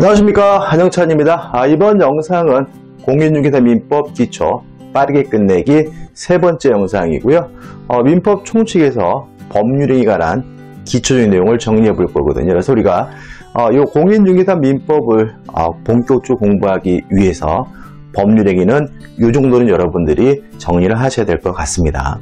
안녕하십니까, 한영찬입니다. 이번 영상은 공인중개사 민법 기초 빠르게 끝내기 세 번째 영상이고요. 민법 총칙에서 법률행위에 관한 기초적인 내용을 정리해 볼 거거든요. 그래서 우리가 이 공인중개사 민법을 본격적으로 공부하기 위해서 법률행위는 이 정도는 여러분들이 정리를 하셔야 될 것 같습니다.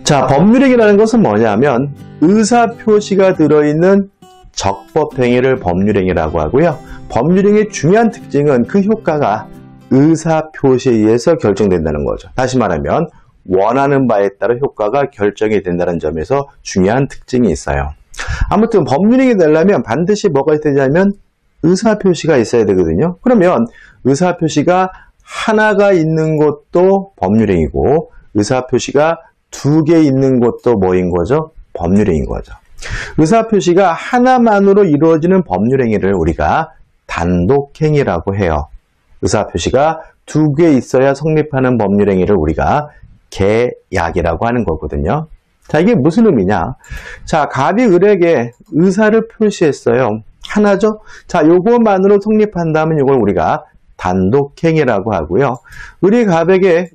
자, 법률행위라는 것은 뭐냐면 의사표시가 들어있는 적법행위를 법률행위라고 하고요. 법률행위의 중요한 특징은 그 효과가 의사표시에 의해서 결정된다는 거죠. 다시 말하면 원하는 바에 따라 효과가 결정이 된다는 점에서 중요한 특징이 있어요. 아무튼 법률행위 되려면 반드시 뭐가 있어야 되냐면 의사표시가 있어야 되거든요. 그러면 의사표시가 하나가 있는 것도 법률행위고 의사표시가 두 개 있는 것도 뭐인 거죠? 법률행위인 거죠. 의사표시가 하나만으로 이루어지는 법률행위를 우리가 단독행위라고 해요. 의사표시가 두 개 있어야 성립하는 법률행위를 우리가 계약이라고 하는 거거든요. 자, 이게 무슨 의미냐? 자, 갑이 을에게 의사를 표시했어요. 하나죠? 자, 요것만으로 성립한다면 이걸 우리가 단독행위라고 하고요. 을이 갑에게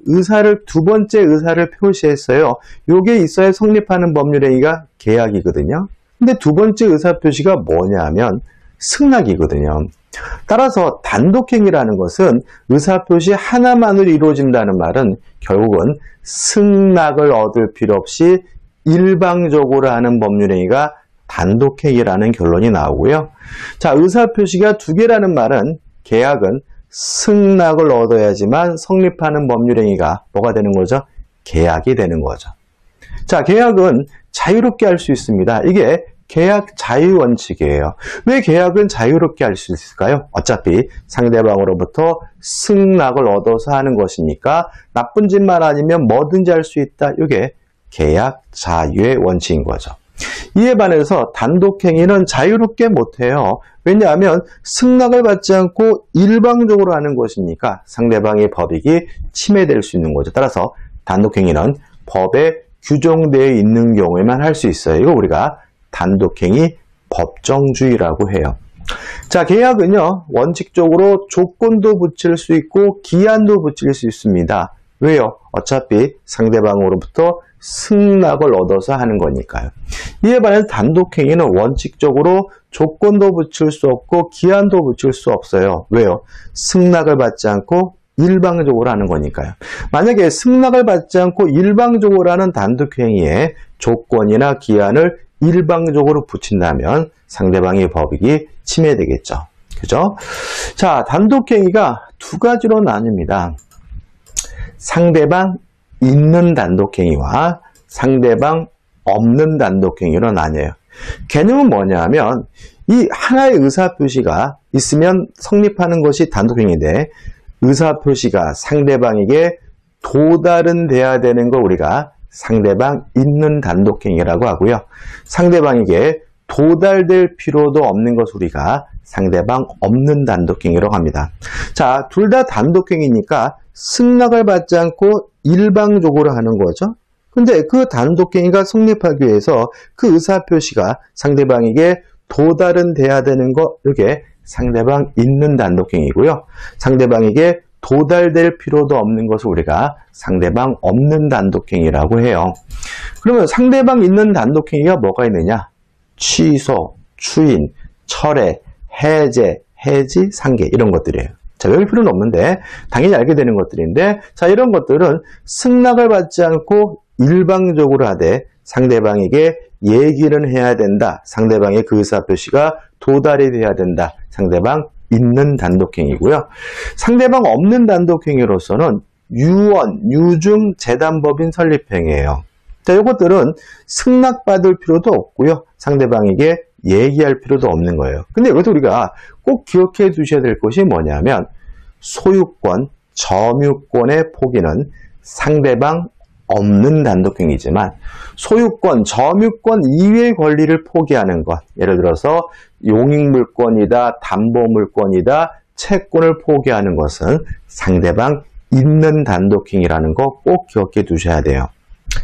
두 번째 의사를 표시했어요. 요게 있어야 성립하는 법률행위가 계약이거든요. 근데 두 번째 의사표시가 뭐냐면 승낙이거든요. 따라서 단독행위라는 것은 의사표시 하나만으로 이루어진다는 말은 결국은 승낙을 얻을 필요 없이 일방적으로 하는 법률행위가 단독행위라는 결론이 나오고요. 자, 의사표시가 두 개라는 말은 계약은 승낙을 얻어야지만 성립하는 법률행위가 뭐가 되는 거죠? 계약이 되는 거죠. 자, 계약은 자유롭게 할 수 있습니다. 이게 계약 자유원칙이에요. 왜 계약은 자유롭게 할 수 있을까요? 어차피 상대방으로부터 승낙을 얻어서 하는 것이니까 나쁜 짓만 아니면 뭐든지 할 수 있다. 이게 계약 자유의 원칙인 거죠. 이에 반해서 단독행위는 자유롭게 못해요. 왜냐하면 승낙을 받지 않고 일방적으로 하는 것이니까 상대방의 법익이 침해될 수 있는 거죠. 따라서 단독행위는 법에 규정되어 있는 경우에만 할 수 있어요. 이거 우리가 단독행위 법정주의라고 해요. 자, 계약은요, 원칙적으로 조건도 붙일 수 있고 기한도 붙일 수 있습니다. 왜요? 어차피 상대방으로부터 승낙을 얻어서 하는 거니까요. 이에 반해 단독행위는 원칙적으로 조건도 붙일 수 없고 기한도 붙일 수 없어요. 왜요? 승낙을 받지 않고 일방적으로 하는 거니까요. 만약에 승낙을 받지 않고 일방적으로 하는 단독행위에 조건이나 기한을 일방적으로 붙인다면 상대방의 법익이 침해되겠죠. 그죠? 자, 단독행위가 두 가지로 나뉩니다. 상대방 있는 단독행위와 상대방 없는 단독행위로 나뉘어요. 개념은 뭐냐면 이 하나의 의사표시가 있으면 성립하는 것이 단독행위인데 의사표시가 상대방에게 도달은 돼야 되는 거 우리가 상대방 있는 단독행위라고 하고요. 상대방에게 도달될 필요도 없는 것을 우리가 상대방 없는 단독행위라고 합니다. 자, 둘 다 단독행위니까 승낙을 받지 않고 일방적으로 하는 거죠. 근데 그 단독행위가 성립하기 위해서 그 의사표시가 상대방에게 도달은 돼야 되는 거, 이게 상대방 있는 단독행위고요. 상대방에게 도달될 필요도 없는 것을 우리가 상대방 없는 단독행위라고 해요. 그러면 상대방 있는 단독행위가 뭐가 있느냐? 취소, 추인, 철회, 해제, 해지, 상계 이런 것들이에요. 자, 외울 필요는 없는데 당연히 알게 되는 것들인데, 자, 이런 것들은 승낙을 받지 않고 일방적으로 하되 상대방에게 얘기를 해야 된다. 상대방의 그 의사표시가 도달이 돼야 된다. 상대방 있는 단독행위고요. 상대방 없는 단독행위로서는 유언, 유증, 재단법인 설립행위예요. 자, 이것들은 승낙받을 필요도 없고요. 상대방에게 얘기할 필요도 없는 거예요. 근데 여기서 우리가 꼭 기억해 두셔야 될 것이 뭐냐면 소유권, 점유권의 포기는 상대방 없는 단독행위지만 소유권, 점유권 이외의 권리를 포기하는 것, 예를 들어서 용익물권이다, 담보물권이다, 채권을 포기하는 것은 상대방 있는 단독행위라는 거 꼭 기억해 두셔야 돼요.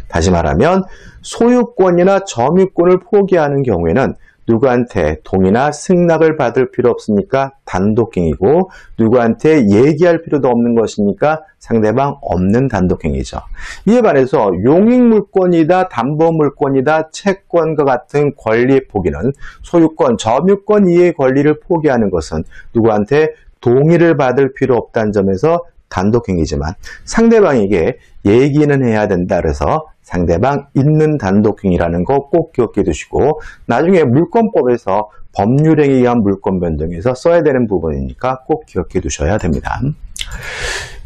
다시 말하면 소유권이나 점유권을 포기하는 경우에는 누구한테 동의나 승낙을 받을 필요 없으니까 단독행위고 누구한테 얘기할 필요도 없는 것이니까 상대방 없는 단독행위죠. 이에 반해서 용익물권이다, 담보물권이다, 채권과 같은 권리 포기는 소유권, 점유권 이해의 권리를 포기하는 것은 누구한테 동의를 받을 필요 없다는 점에서 단독행위지만 상대방에게 얘기는 해야 된다 그래서 상대방 있는 단독행위라는 거 꼭 기억해 두시고 나중에 물권법에서 법률행위에 의한 물권 변동에서 써야 되는 부분이니까 꼭 기억해 두셔야 됩니다.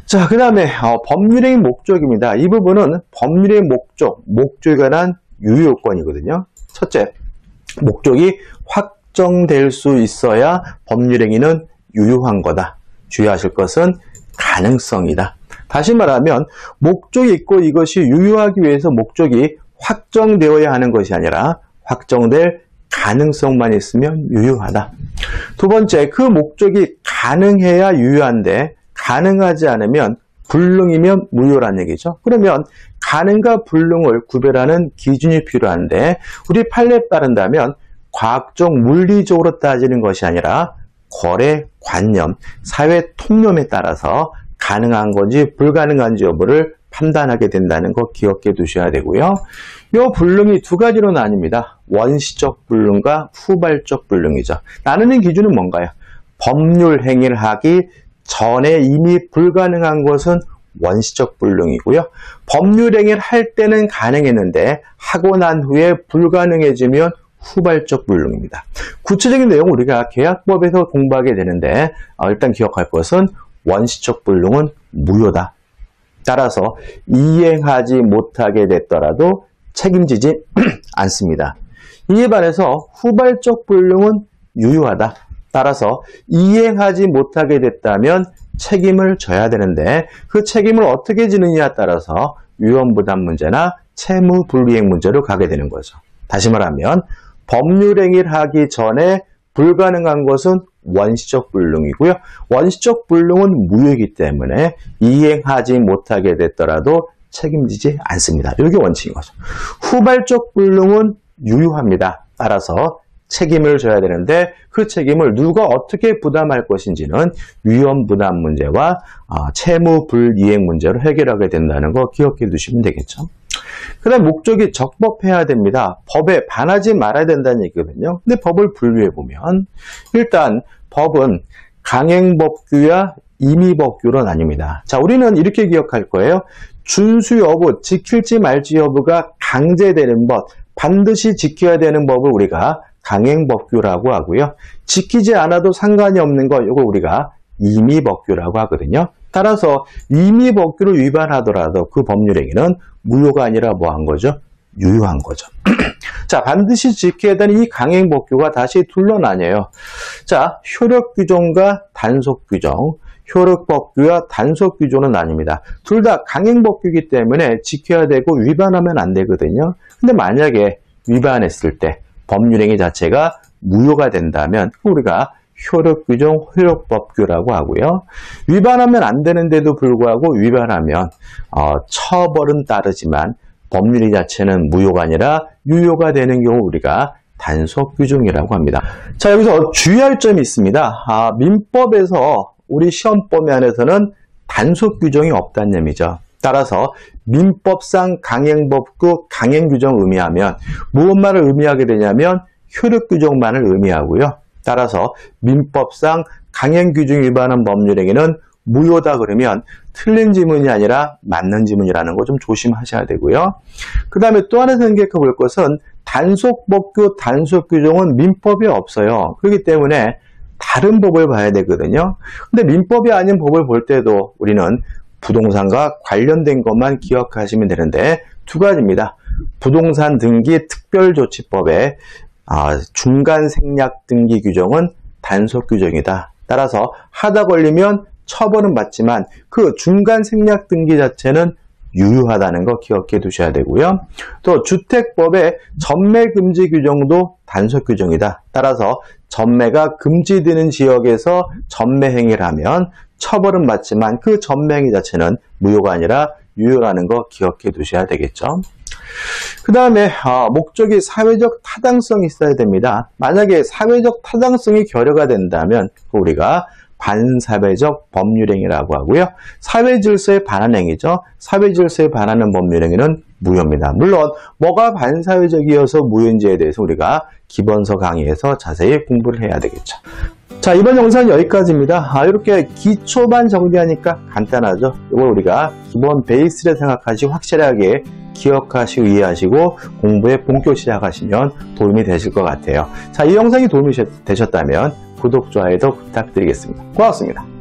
자, 그 다음에 법률행위 목적입니다. 이 부분은 법률의 목적에 관한 유효권이거든요. 첫째, 목적이 확정될 수 있어야 법률행위는 유효한 거다. 주의하실 것은 가능성이다. 다시 말하면 목적이 있고 이것이 유효하기 위해서 목적이 확정되어야 하는 것이 아니라 확정될 가능성만 있으면 유효하다. 두 번째, 그 목적이 가능해야 유효한데 가능하지 않으면 불능이면 무효란 얘기죠. 그러면 가능과 불능을 구별하는 기준이 필요한데 우리 판례에 따른다면 과학적 물리적으로 따지는 것이 아니라 거래 관념, 사회 통념에 따라서 가능한 건지 불가능한지 여부를 판단하게 된다는 거 기억해 두셔야 되고요. 이 불능이 두 가지로 나뉩니다. 원시적 불능과 후발적 불능이죠. 나누는 기준은 뭔가요? 법률 행위를 하기 전에 이미 불가능한 것은 원시적 불능이고요. 법률 행위를 할 때는 가능했는데 하고 난 후에 불가능해지면 후발적 불능입니다. 구체적인 내용 우리가 계약법에서 공부하게 되는데 일단 기억할 것은 원시적 불능은 무효다. 따라서 이행하지 못하게 됐더라도 책임지지 않습니다. 이에 반해서 후발적 불능은 유효하다. 따라서 이행하지 못하게 됐다면 책임을 져야 되는데 그 책임을 어떻게 지느냐에 따라서 위험부담 문제나 채무불이행 문제로 가게 되는 거죠. 다시 말하면 법률행위를 하기 전에 불가능한 것은 원시적 불능이고요. 원시적 불능은 무효이기 때문에 이행하지 못하게 됐더라도 책임지지 않습니다. 이게 원칙인 거죠. 후발적 불능은 유효합니다. 따라서 책임을 져야 되는데 그 책임을 누가 어떻게 부담할 것인지는 위험부담 문제와 채무불이행 문제로 해결하게 된다는 거 기억해 두시면 되겠죠. 그 다음 목적이 적법해야 됩니다. 법에 반하지 말아야 된다는 얘기거든요. 근데 법을 분류해 보면 일단 법은 강행법규와 임의법규로 나뉩니다. 자, 우리는 이렇게 기억할 거예요. 준수 여부, 지킬지 말지 여부가 강제되는 법, 반드시 지켜야 되는 법을 우리가 강행법규라고 하고요. 지키지 않아도 상관이 없는 것, 이거 우리가 임의법규라고 하거든요. 따라서 임의법규를 위반하더라도 그 법률행위는 무효가 아니라 뭐 한 거죠? 유효한 거죠. 자, 반드시 지켜야 되는 이 강행법규가 다시 둘로 나뉘어요. 자, 효력규정과 단속규정, 효력법규와 단속규정은 나뉩니다. 둘 다 강행법규이기 때문에 지켜야 되고 위반하면 안 되거든요. 근데 만약에 위반했을 때 법률행위 자체가 무효가 된다면 우리가 효력규정, 효력법규라고 하고요. 위반하면 안 되는데도 불구하고 위반하면 처벌은 따르지만 법률이 자체는 무효가 아니라 유효가 되는 경우 우리가 단속규정이라고 합니다. 자, 여기서 주의할 점이 있습니다. 민법에서 우리 시험범위 안에서는 단속규정이 없다는 의미죠. 따라서 민법상 강행법규, 강행규정 의미하면 무엇만을 의미하게 되냐면 효력규정만을 의미하고요. 따라서 민법상 강행규정 위반한 법률행위는 무효다 그러면 틀린 지문이 아니라 맞는 지문이라는 거 좀 조심하셔야 되고요. 그 다음에 또 하나 생각해 볼 것은 단속법규, 단속규정은 민법에 없어요. 그렇기 때문에 다른 법을 봐야 되거든요. 근데 민법이 아닌 법을 볼 때도 우리는 부동산과 관련된 것만 기억하시면 되는데 두 가지입니다. 부동산 등기 특별조치법에 중간 생략 등기 규정은 단속 규정이다. 따라서 하다 걸리면 처벌은 받지만 그 중간 생략 등기 자체는 유효하다는 거 기억해 두셔야 되고요. 또 주택법의 전매 금지 규정도 단속 규정이다. 따라서 전매가 금지되는 지역에서 전매 행위를 하면 처벌은 받지만 그 전매 행위 자체는 무효가 아니라 유효라는 거 기억해 두셔야 되겠죠. 그 다음에 목적이 사회적 타당성이 있어야 됩니다. 만약에 사회적 타당성이 결여가 된다면 우리가 반사회적 법률행위라고 하고요. 사회질서에 반하는 행위죠. 사회질서에 반하는 법률행위는 무효입니다. 물론 뭐가 반사회적이어서 무효인지에 대해서 우리가 기본서 강의에서 자세히 공부를 해야 되겠죠. 자, 이번 영상은 여기까지입니다. 이렇게 기초만 정리하니까 간단하죠. 이걸 우리가 기본 베이스를 생각하시고 확실하게 기억하시고 이해하시고 공부에 본격 시작하시면 도움이 되실 것 같아요. 자, 이 영상이 도움이 되셨다면 구독, 좋아요도 부탁드리겠습니다. 고맙습니다.